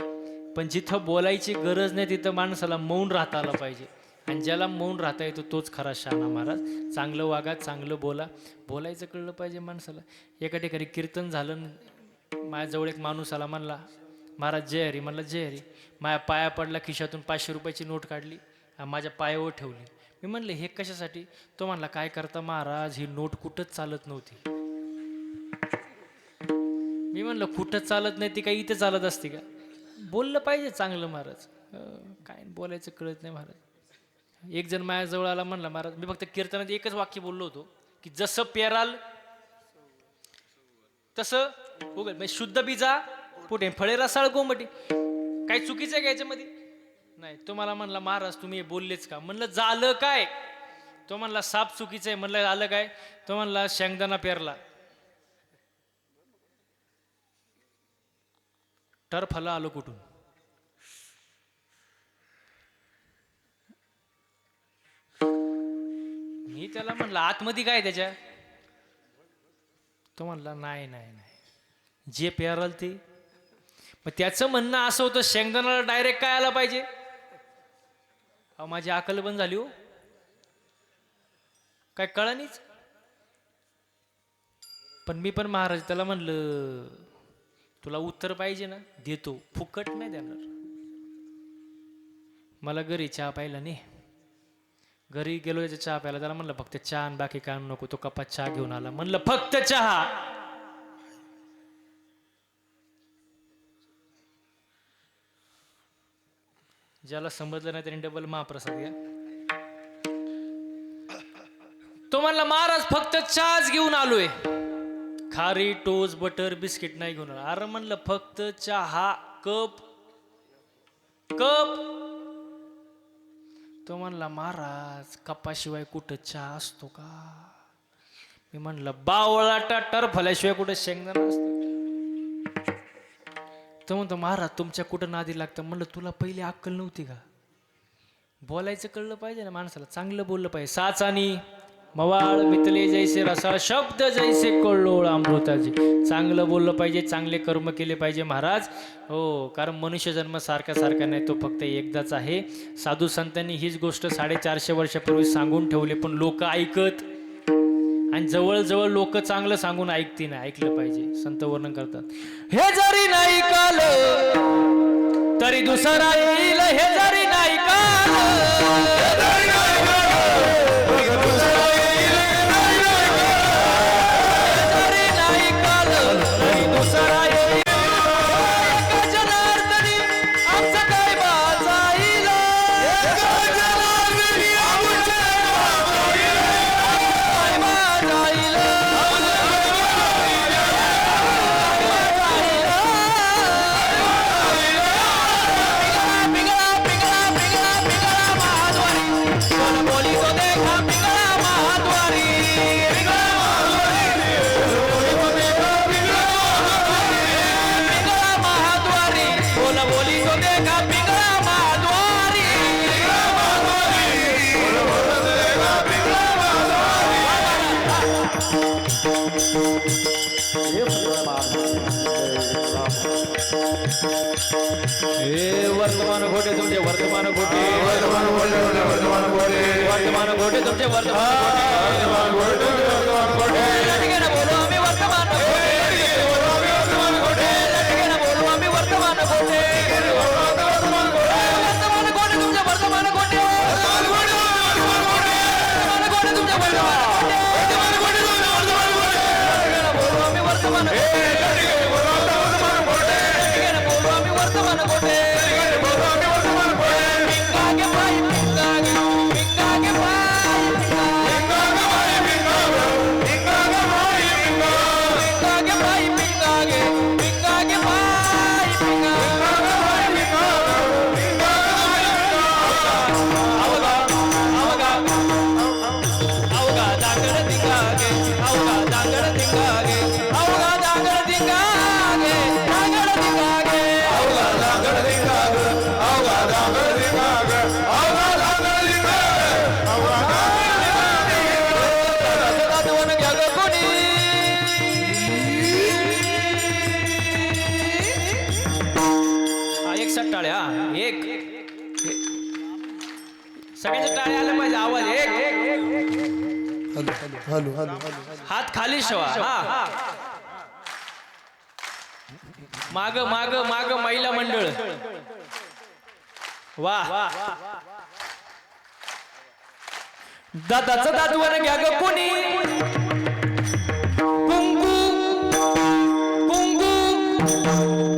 पण जिथं बोलायची गरज नाही तिथं माणसाला मौन राहता आलं पाहिजे. आणि ज्याला मौन राहता येतो तोच खरा शहाणा महाराज. चांगलं वागा, चांगलं बोला. बोलायचं कळलं पाहिजे माणसाला. एका ठिकाणी कीर्तन झालं, माझ्याजवळ एक माणूस आला, म्हणला, महाराज जय हरी. म्हणलं जय हरी. माझ्या पाया पडला, खिशातून 500 रुपयाची नोट काढली, माझ्या पायावर ठेवली. मी म्हणलं हे कशासाठी? तो म्हणला, काय करता महाराज, ही नोट कुठंच चालत नव्हती. मी म्हणलं कुठंच चालत नाही ती काही इथे चालत असते का? बोललं पाहिजे चांगलं महाराज. काय बोलायचं कळत नाही महाराज. एक जण माझ्याजवळ आला, म्हणला, महाराज मी फक्त कीर्तनात एकच वाक्य बोललो होतो की जसं पेराल तसं उगल, म्हणजे शुद्ध बीजा पुढे फळे रसाळ गोमटी. काही चुकीचं आहे का याच्यामध्ये? नाही. तो मला म्हणला, महाराज तुम्ही हे बोललेच का? म्हणलं झालं काय? तो म्हणला साप चुकीचं आहे. म्हणलं आलं काय? तो म्हणला शेंगदाणा पेरला, टरफला आलो कुठून? मी त्याला म्हणलं आतमध्ये काय त्याच्या? तो म्हणला नाही नाही नाही, जे पेराल ते. मग त्याचं म्हणणं असं होतं शेंगदाण्याला डायरेक्ट काय आला पाहिजे? माझी अकल बंद झाली हो, काय कळानीच. पण मी पण महाराज त्याला म्हणलं तुला उत्तर पाहिजे ना, देतो, फुकट नाही देणार. मला घरी चहा प्यायला नाही. घरी गेलो याच्या चहा प्यायला, त्याला म्हणलं फक्त चहा आणि बाकी काय नको. तो कपात चहा घेऊन आला. म्हणलं फक्त चहा. ज्याला समजलं नाही त्याने डबल महाप्रसाद घ्या. तो म्हणला महाराज फक्त चहाच घेऊन आलोय, खारी टोस्ट बटर बिस्किट नाही घेऊन आला. अरे म्हणलं फक्त चहा कप कप. तो म्हणला महाराज कपाशिवाय कुठं चहा असतो का. मी म्हणलं बावळाटा टरफल्याशिवाय कुठं शेंगदाणा असतो. तो म्हणतो महाराज तुमच्या कुठं नादी लागतं. म्हणलं तुला पहिली अक्कल नव्हती का. बोलायचं कळलं पाहिजे ना माणसाला. चांगलं बोललं पाहिजे. साचानी मवाळ मितले जैसे रसाळ शब्द जैसे कळलोळ अमृताचे. चांगलं बोललं पाहिजे. चांगले कर्म केले पाहिजे महाराज. हो कारण मनुष्य जन्म सारखा सारखा नाही. तो फक्त एकदाच आहे. साधू संतांनी हीच गोष्ट 450 वर्षापूर्वी सांगून ठेवले पण लोक ऐकत. आणि जवळजवळ लोक चांगलं सांगून ऐकती नाही. ऐकलं पाहिजे. संत वर्णन करतात हे जरी नाही काल तरी दुसरा येईल. हे जरी नाही काल वर्तमान घोटे तुमचे वर्तमान घोटे वर्तमान घोटे वर्तमान घोटे वर्तमान घोटे तुमचे वर्तमान घोटे बोलो आम्ही वर्तमान घोटे बोलो आम्ही वर्तमान घोटे वर्तमान घोटे तुमचे वर्तमान घोटे तुमचे वर्तमान घोटे सगळ्यांच्या टाळ्या आल्या पाहिजे. आवाज एक हॅलो हॅलो हात खाली ठेवा. हा माग माग माग महिला मंडळ. वा दादाचं दादूवर घ्या ग कोणी. कुंकू कुंकू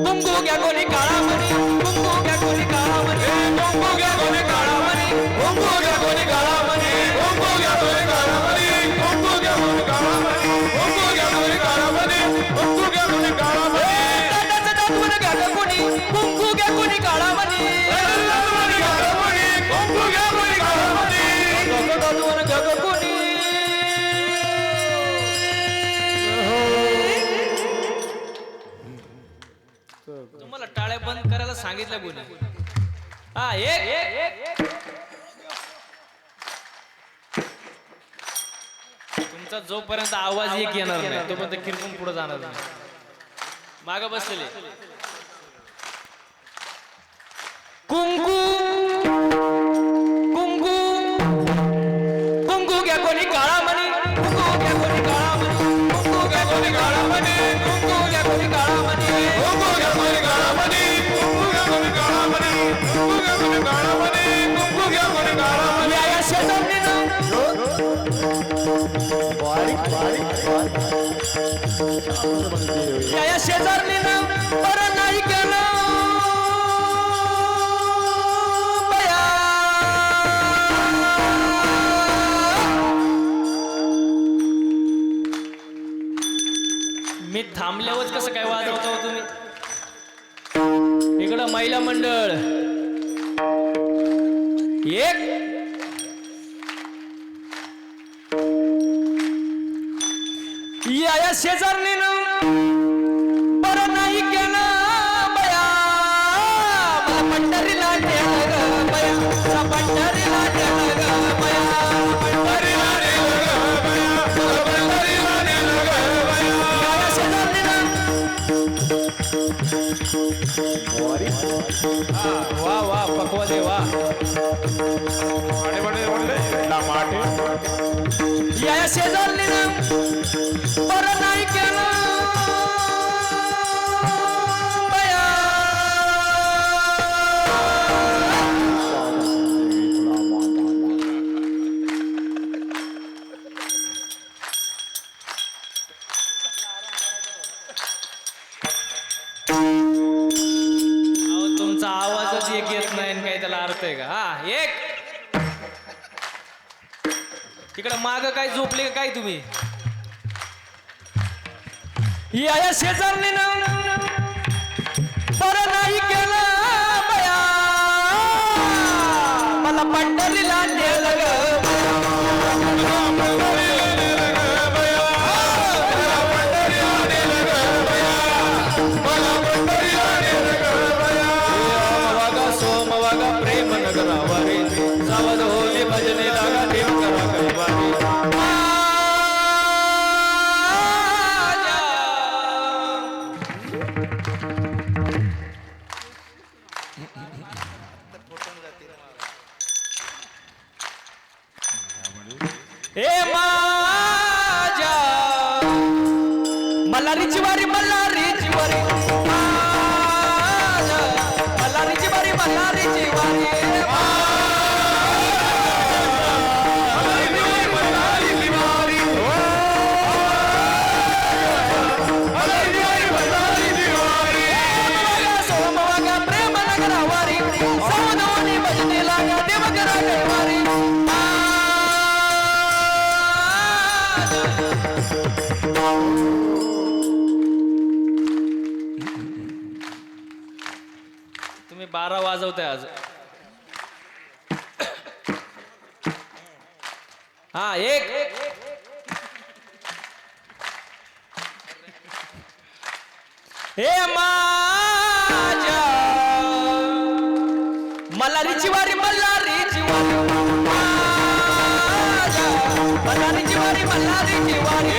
कुंकू घ्या कोणी काळा मणी. कुंकू घ्या कोणी काळा मणी. कुंकू घ्या कोणी काळा मणी. कुंकू घ्या कोणी काळा मणी. कुंकू घ्या कोणी काळा मणी. कुंकू घ्या कोणी काळा मणी. कुंकू घ्या कोणी काळा मणी. कुंकू घ्या कोणी काळा मणी. दादाचं दादूवर घ्या ग कोणी. कुंकू घ्या कोणी काळा मणी. कुंकू घ्या कोणी काळा मणी. दादूवर घ्या ग कोणी. तुम्हाला टाळ्या बंद करायला सांगितलं कोणी. हा एक तुमचा जोपर्यंत आवाज एक येणार नाही तोपर्यंत किरकून पुढे जाणार नाही. माग बसलेले कुंकू कुंकू कुंकू घ्या कोणी काळा मणी. कुंकू घ्या कोणी काळा मणी. कुंकू घ्या कोणी काळा मणी. कुंकू घ्या कोणी काळा मणी. कुंकू घ्या कोणी काळा मणी. कुंकू घ्या कोणी काळा मणी. कुंकू घ्या कोणी काळा मणी. कुंकू घ्या कोणी काळा मणी. या शेजारणीनं या शेजारणीनं बरं नाही केलं बया. मी थांबल्यावर कसं काय वाजवतो हो तुम्ही? इकडं महिला मंडळ एक, या शेजारणीनं बरं नाही केलं बया, मला पंढरीला नेलं ग बया, मला पंढरीला नेलं ग बया, पंढरीला नेलं ग बया, मला पंढरीला नेलं ग बया. या शेजारणीनं वा वा पकवादे वा. या शेजारणीनं बरं नाही केलं बया. अहो तुमचा आवाजच एक येत नाही आणि काही त्याला अर्थ आहे का? हा एक. तिकडं माग काय झोपले का काय तुम्ही? या शेजारणीनं बरं नाही केलं बया, मला पंढरीला नेलं ग बया, पंढरीला नेलं ग बया, मला पंढरीला नेलं ग बया, मला पंढरीला नेलं ग बया. वागा सोम वागा प्रेम नगरावा रे, सावध होले भजने लागा देव करा कैवारी. ए माझ्या मल्हारीची वारी, मल्हारीची वारी, माझ्या मल्हारीची वारी, मल्हारीची वारी, सोमवागा प्रेम नगरा वारी, सावधानी भजने लागा देव करा कैवारी. तुम्ही 12 वाजवताय आज. हा एक. हे माझ्या मल्हारीची वारी, मल्हारीची वारी, माझ्या मल्हारीची वारी, मल्हारीची वारी,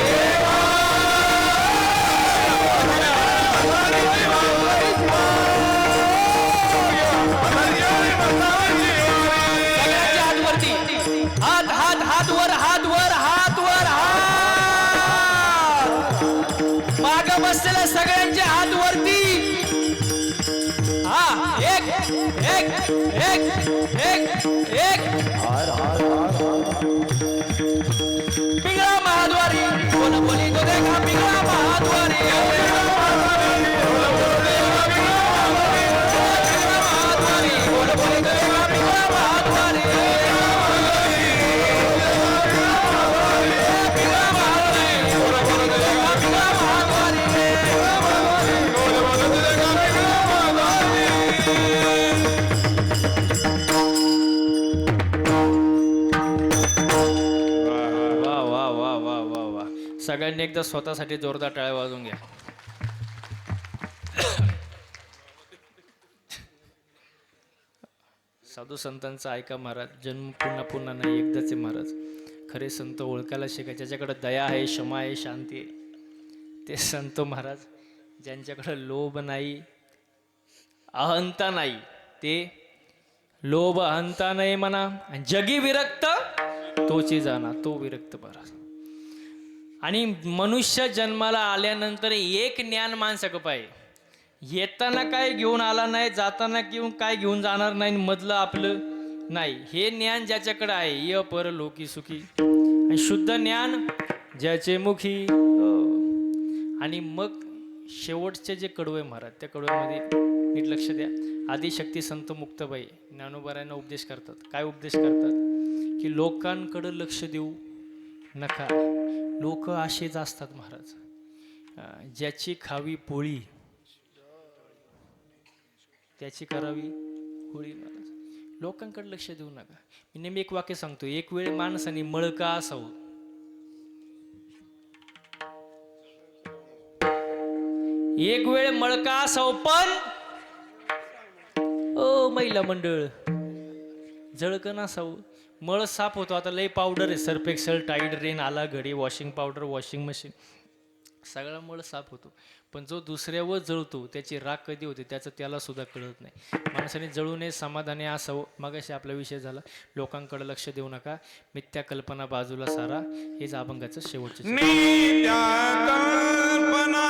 सगळ्यांच्या हात वरती, हात हात हात वर, हात वर, हात वर, हात माग बसलेल्या सगळ्यांचे हात वरती. हा एक एक एक एक एक. पिंगळा महाद्वारी बोल बोली तो देखा, पिंगळा महाद्वारी, बोल बोली तो देखा, पिंगळा महाद्वारी, पिंगळा महाद्वारी, बोल बोली तो देखा, पिंगळा महाद्वारी, बोल बोली तो देखा, पिंगळा महाद्वारी. वा वा वा वा वा वा. सगळ्यांनी एकदा स्वतःसाठी जोरदार टाळ्या वाजवून घ्या. साधू संतांचा ऐका महाराज, जन्म पुन्हा पुन्हा नाही, एकदाच आहे महाराज. खरे संत ओळखायला शिकायचे, ज्याच्याकडे दया आहे, क्षमा आहे, शांती आहे, ते संत महाराज. ज्यांच्याकडे लोभ नाही, अहंता नाही, ते लोभ अहंता नाही म्हणा, आणि जगी विरक्त तोची जाणा, तो विरक्त महाराज. आणि मनुष्य जन्माला आल्यानंतर एक ज्ञान माणसाकडे पाहिजे. येताना काय घेऊन आला नाही, जाताना घेऊन काय घेऊन जाणार नाही, मधलं आपलं नाही, हे ज्ञान ज्याच्याकडे आहे, य पर लोकी सुखी. आणि शुद्ध ज्ञान ज्याचे मुखी. आणि मग शेवटचे जे कडवे महाराज, त्या कडव्यामध्ये नीट लक्ष द्या. आदिशक्ती संत मुक्ताबाई ज्ञानोबारायांना उपदेश करतात. काय उपदेश करतात? की लोकांकडं लक्ष देऊ नका, लोक असेच असतात महाराज. ज्याची खावी पोळी त्याची करावी होळी महाराज. लोकांकडे लक्ष देऊ नका. मी नेहमी एक वाक्य सांगतो, एक वेळ माणसाने मळका असावं. एक वेळ मळका असावं, पण ओ महिला मंडळ जळकं नसावं. मळ साफ होतो. आता लय पावडर आहे, सर्फ एक्सेल, टाईड, रेन आला घडी, वॉशिंग पावडर, वॉशिंग मशीन, सगळा मळ साफ होतो. पण जो दुसऱ्यावर जळतो त्याची राग कधी होते त्याचं त्याला सुद्धा कळत नाही. माणसाने जळू नये, समाधानी असावं. मगाशी आपला विषय झाला, लोकांकडे लक्ष देऊ नका, मिथ्या कल्पना बाजूला सारा. हेच अभंगाचं शेवटचं. नित्या कल्पना